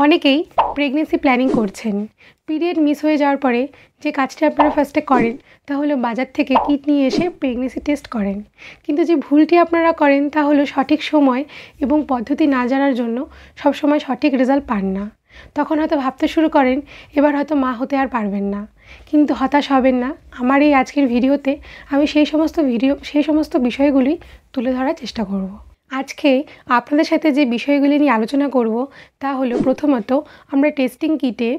অনেকেই pregnancy planning করছেন। Period miss হয়ে যাওয়ার পরে যে কাজটা আপনারা ফার্স্টে করেন তা হলো বাজার থেকে কিট নিয়ে এসে প্রেগনেন্সি টেস্ট করেন। কিন্তু যে ভুলটি আপনারা করেন তা হলো সঠিক সময় এবং পদ্ধতি না জানার জন্য সবসময় সঠিক রেজাল্ট পান না। তখন হয়তো ভাবতে শুরু করেন এবার হয়তো মা হতে আর পারবেন না। কিন্তু হতাশ হবেন না। আমার এই আজকের ভিডিওতে আমি সেই সমস্ত বিষয়গুলি তুলে ধরার চেষ্টা করব। আজকে আপনাদের সাথে যে বিষয়গুলি নিয়ে আলোচনা করব তা হলো প্রথমত আমরা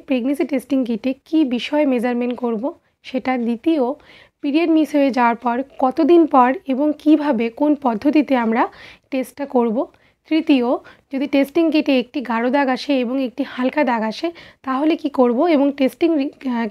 প্রেগনেন্সি টেস্টিং কিটে কী বিষয় মেজারমেন্ট করব সেটা। দ্বিতীয়, পিরিয়ড মিস হয়ে যাওয়ার পর কতদিন পর এবং কিভাবে কোন পদ্ধতিতে আমরা টেস্টটা করব। তৃতীয়, যদি টেস্টিং কিটে একটি গাঢ় দাগ আসে এবং একটি হালকা দাগ আসে তাহলে কি করব, এবং টেস্টিং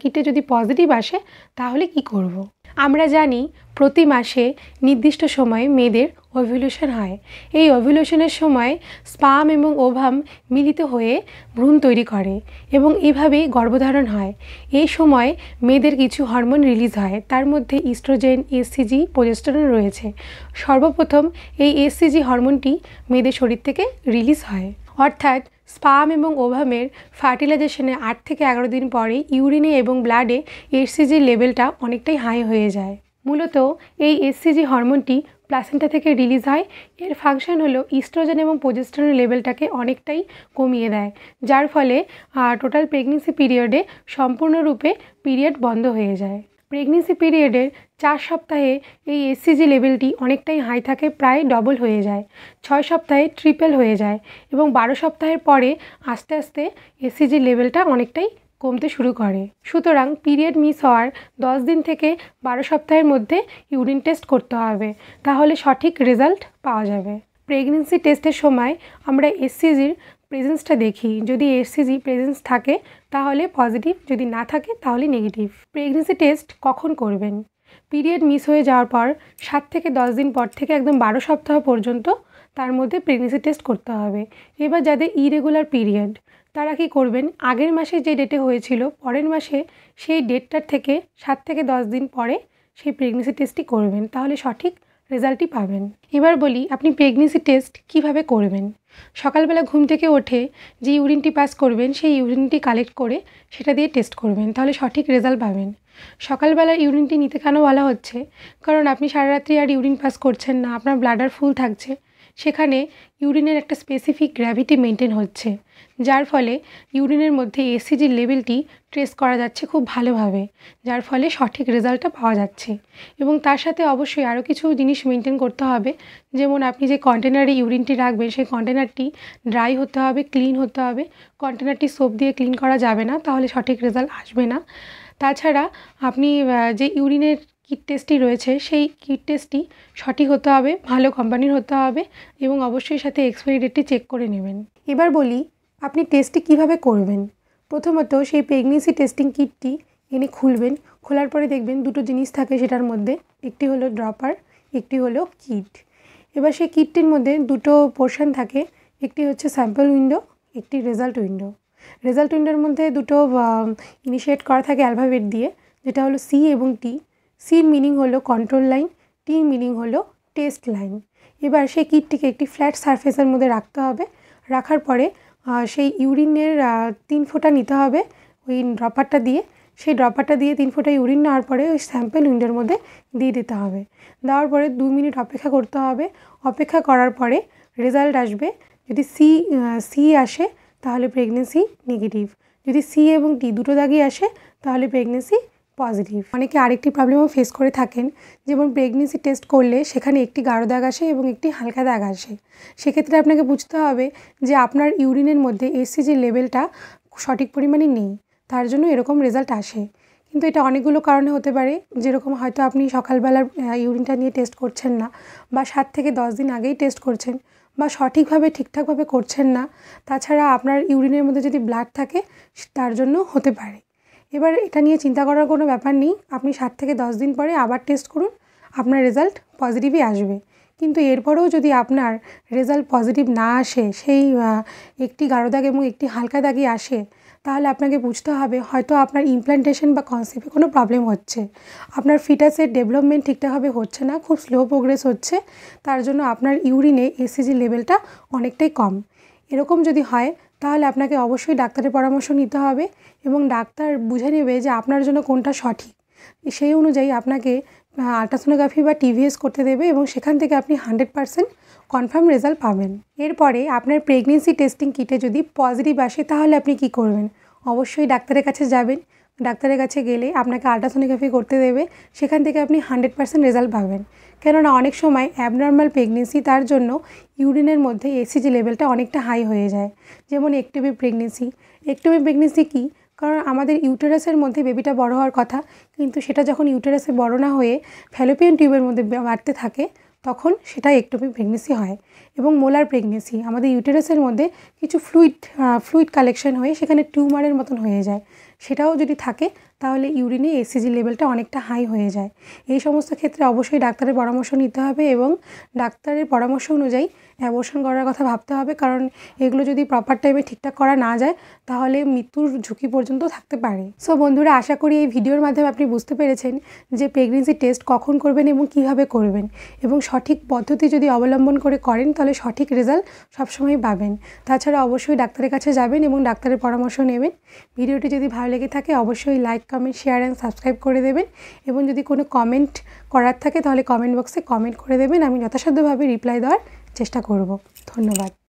কিটে যদি পজিটিভ আসে তাহলে কি করব। আমরা জানি প্রতি মাসে নির্দিষ্ট সময়ে মেয়েদের ওভ্যুলেশন হয়। এই ওভ্যুলেশনের সময় স্পার্ম এবং ওভাম মিলিত হয়ে ভ্রূণ তৈরি করে এবং এভাবেই গর্ভধারণ হয়। এই সময় মেয়েদের কিছু হরমোন রিলিজ হয়, তার মধ্যে ইস্ট্রোজেন, এসসিজি, প্রোজেস্টেরন রয়েছে। সর্বপ্রথম এই এসসিজি হরমোনটি মেয়েদের শরীর থেকে রিলিজ হয়, অর্থাৎ স্পার্ম এবং ওভামের ফার্টিলাইজেশনে 8 থেকে 11 দিন পরে ইউরিনে এবং ব্লাডে এসসিজির লেভেলটা অনেকটাই হাই হয়ে যায়। মূলত এই এসসিজি হরমোনটি প্লাসেন্টা থেকে রিলিজ হয়। এর ফাংশন হলো ইস্ট্রোজেন এবং প্রোজেস্টেরন লেভেলটাকে অনেকটাই কমিয়ে দেয়, যার ফলে টোটাল প্রেগনেন্সি পিরিয়ডে সম্পূর্ণরূপে পিরিয়ড বন্ধ হয়ে যায়। প্রেগনেন্সি পিরিয়ডের 4 সপ্তাহে এই এসসিজি লেভেলটি অনেকটাই হাই থাকে, প্রায় ডবল হয়ে যায়। 6 সপ্তাহে ট্রিপল হয়ে যায় এবং 12 সপ্তাহের পরে আস্তে আস্তে এসসিজি লেভেলটা অনেকটাই কমতে শুরু করে। সুতরাং পিরিয়ড মিস হওয়ার 10 দিন থেকে 12 সপ্তাহের মধ্যে ইউরিন টেস্ট করতে হবে, তাহলে সঠিক রেজাল্ট পাওয়া যাবে। প্রেগনেন্সি টেস্টের সময় আমরা এসসিজির প্রেজেন্সটা দেখি। যদি এসসিজি প্রেজেন্স থাকে তাহলে পজিটিভ, যদি না থাকে তাহলে নেগেটিভ। প্রেগনেন্সি টেস্ট কখন করবেন? পিরিয়ড মিস হয়ে যাওয়ার পর 7 থেকে 10 দিন পর থেকে একদম 12 সপ্তাহ পর্যন্ত তার মধ্যে প্রেগনেন্সি টেস্ট করতে হবে। এবার যাদের ইরেগুলার পিরিয়ড তারা কি করবেন, আগের মাসে যে ডেটে হয়েছিল পরের মাসে সেই ডেটটার থেকে 7 থেকে 10 দিন পরে সেই প্রেগনেন্সি টেস্টটি করবেন, তাহলে সঠিক রেজাল্টই পাবেন। এবার বলি আপনি প্রেগনেন্সি টেস্ট কিভাবে করবেন। সকালবেলা ঘুম থেকে উঠে যে ইউরিনটি পাস করবেন সেই ইউরিনটি কালেক্ট করে সেটা দিয়ে টেস্ট করবেন, তাহলে সঠিক রেজাল্ট পাবেন। সকালবেলা ইউরিনটি নিতে কেন বলা হচ্ছে, কারণ আপনি সারা রাত্রি আর ইউরিন পাস করছেন না, আপনার ব্লাডার ফুল থাকছে, সেখানে ইউরিনের একটা স্পেসিফিক গ্র্যাভিটি মেনটেন হচ্ছে, যার ফলে ইউরিনের মধ্যে এসিজির লেভেলটি ট্রেস করা যাচ্ছে খুব ভালোভাবে, যার ফলে সঠিক রেজাল্টটা পাওয়া যাচ্ছে। এবং তার সাথে অবশ্যই আরও কিছু জিনিস মেনটেন করতে হবে, যেমন আপনি যে কন্টেনারে ইউরিনটি রাখবেন সেই কন্টেনারটি ড্রাই হতে হবে, ক্লিন হতে হবে। কন্টেনারটি সোপ দিয়ে ক্লিন করা যাবে না, তাহলে সঠিক রেজাল্ট আসবে না। তাছাড়া আপনি যে ইউরিনের কিট টেস্টটি রয়েছে সেই কিট টেস্টটি সঠিক হতে হবে, ভালো কোম্পানির হতে হবে এবং অবশ্যই সাথে এক্সপায়ারি ডেটটি চেক করে নেবেন। এবার বলি আপনি টেস্টটি কিভাবে করবেন। প্রথমত সেই প্রেগনেন্সি টেস্টিং কিটটি এনে খুলবেন। খোলার পরে দেখবেন দুটো জিনিস থাকে সেটার মধ্যে, একটি হলো ড্রপার, একটি হলো কিট। এবার সেই কিটটির মধ্যে দুটো পোর্শন থাকে, একটি হচ্ছে স্যাম্পল উইন্ডো, একটি রেজাল্ট উইন্ডো। রেজাল্ট উইন্ডোর মধ্যে দুটো ইনিশিয়েট করা থাকে অ্যালফাবেট দিয়ে, যেটা হলো সি এবং টি। সির মিনিং হলো কন্ট্রোল লাইন, টির মিনিং হলো টেস্ট লাইন। এবার সেই কিটটিকে একটি ফ্ল্যাট সারফেসের মধ্যে রাখতে হবে। রাখার পরে সেই ইউরিনের 3 ফোঁটা নিতে হবে ওই ড্রপারটা দিয়ে। সেই ড্রপারটা দিয়ে 3 ফোঁটা ইউরিন নেওয়ার পরে ওই স্যাম্পল উইন্ডোর মধ্যে দিয়ে দিতে হবে। দেওয়ার পরে 2 মিনিট অপেক্ষা করতে হবে। অপেক্ষা করার পরে রেজাল্ট আসবে। যদি সি আসে তাহলে প্রেগনেন্সি নেগেটিভ, যদি সি এবং টি দুটো দাগই আসে তাহলে প্রেগনেন্সি পজিটিভ। অনেকে আরেকটি প্রবলেমও ফেস করে থাকেন, যেমন প্রেগনেন্সি টেস্ট করলে সেখানে একটি গাঢ় দাগ আসে এবং একটি হালকা দাগ আসে। সেক্ষেত্রে আপনাকে বুঝতে হবে যে আপনার ইউরিনের মধ্যে এসসিজির লেভেলটা সঠিক পরিমাণে নেই, তার জন্য এরকম রেজাল্ট আসে। কিন্তু এটা অনেকগুলো কারণে হতে পারে, যেরকম হয়তো আপনি সকালবেলার ইউরিনটা নিয়ে টেস্ট করছেন না, বা 7 থেকে 10 দিন আগেই টেস্ট করছেন, বা সঠিকভাবে ঠিকঠাকভাবে করছেন না। তাছাড়া আপনার ইউরিনের মধ্যে যদি ব্লাড থাকে তার জন্য হতে পারে। এবার এটা নিয়ে চিন্তা করার কোনো ব্যাপার নেই। আপনি 7 থেকে 10 দিন পরে আবার টেস্ট করুন, আপনার রেজাল্ট পজিটিভই আসবে। কিন্তু এরপরেও যদি আপনার রেজাল্ট পজিটিভ না আসে, সেই একটি গাঢ় দাগ এবং একটি হালকা দাগই আসে, তাহলে আপনাকে বুঝতে হবে হয়তো আপনার ইমপ্ল্যান্টেশন বা কনসেপ্টে কোনো প্রবলেম হচ্ছে। আপনার ফিটাসের ডেভেলপমেন্ট ঠিকঠাকভাবে হচ্ছে না, খুব স্লো প্রোগ্রেস হচ্ছে, তার জন্য আপনার ইউরিনে এসিজি লেভেলটা অনেকটাই কম। এরকম যদি হয় তাহলে আপনাকে অবশ্যই ডাক্তারের পরামর্শ নিতে হবে এবং ডাক্তার বুঝে নেবে যে আপনার জন্য কোনটা সঠিক। সেই অনুযায়ী আপনাকে আল্ট্রাসোনোগ্রাফি বা টিভিএস করতে দেবে এবং সেখান থেকে আপনি 100% কনফার্ম রেজাল্ট পাবেন। এরপরে আপনার প্রেগনেন্সি টেস্টিং কিটে যদি পজিটিভ আসে তাহলে আপনি কি করবেন? অবশ্যই ডাক্তারের কাছে যাবেন। ডাক্তারের কাছে গেলে আপনাকে আল্ট্রাসোনোগ্রাফি করতে দেবে, সেখান থেকে আপনি 100% রেজাল্ট পাবেন। কেননা অনেক সময় অ্যাবনর্মাল প্রেগনেন্সি, তার জন্য ইউরিনের মধ্যে এসিজি লেভেলটা অনেকটা হাই হয়ে যায়। যেমন একটিভি প্রেগনেন্সি। একটিভি প্রেগনেন্সি কী? কারণ আমাদের ইউটেরাসের মধ্যে বেবিটা বড় হওয়ার কথা, কিন্তু সেটা যখন ইউটেরাসে বড় না হয়ে ফ্যালোপিয়ান টিউবের মধ্যে বাড়তে থাকে, তখন সেটা একটোপিক প্রেগনেন্সি হয়। এবং মোলার প্রেগনেন্সি, আমাদের ইউটেরাসের মধ্যে কিছু ফ্লুইড কালেকশন হয়ে সেখানে টিউমারের মতন হয়ে যায়। সেটাও যদি থাকে তাহলে ইউরিনে এসিজি লেভেলটা অনেকটা হাই হয়ে যায়। এই সমস্ত ক্ষেত্রে অবশ্যই ডাক্তারের পরামর্শ নিতে হবে এবং ডাক্তারের পরামর্শ অনুযায়ী অ্যাবর্শন করার কথা ভাবতে হবে, কারণ এগুলো যদি প্রপার টাইমে ঠিকঠাক করা না যায় তাহলে মৃত্যুর ঝুঁকি পর্যন্ত থাকতে পারে। সো বন্ধুরা, আশা করি এই ভিডিওর মাধ্যমে আপনি বুঝতে পেরেছেন যে প্রেগনেন্সি টেস্ট কখন করবেন এবং কিভাবে করবেন, এবং সঠিক পদ্ধতি যদি অবলম্বন করে করেন তাহলে সঠিক রেজাল্ট সবসময় পাবেন। তাছাড়া অবশ্যই ডাক্তারের কাছে যাবেন এবং ডাক্তারের পরামর্শ নেবেন। ভিডিওটি যদি ভালো লেগে থাকে অবশ্যই like, comment, share and subscribe করে দেবেন এবং যদি কোনো কমেন্ট করার থাকে তাহলে কমেন্ট বক্সে কমেন্ট করে দেবেন। আমি যথাসাধ্যভাবে রিপ্লাই দেওয়ার চেষ্টা করব। ধন্যবাদ।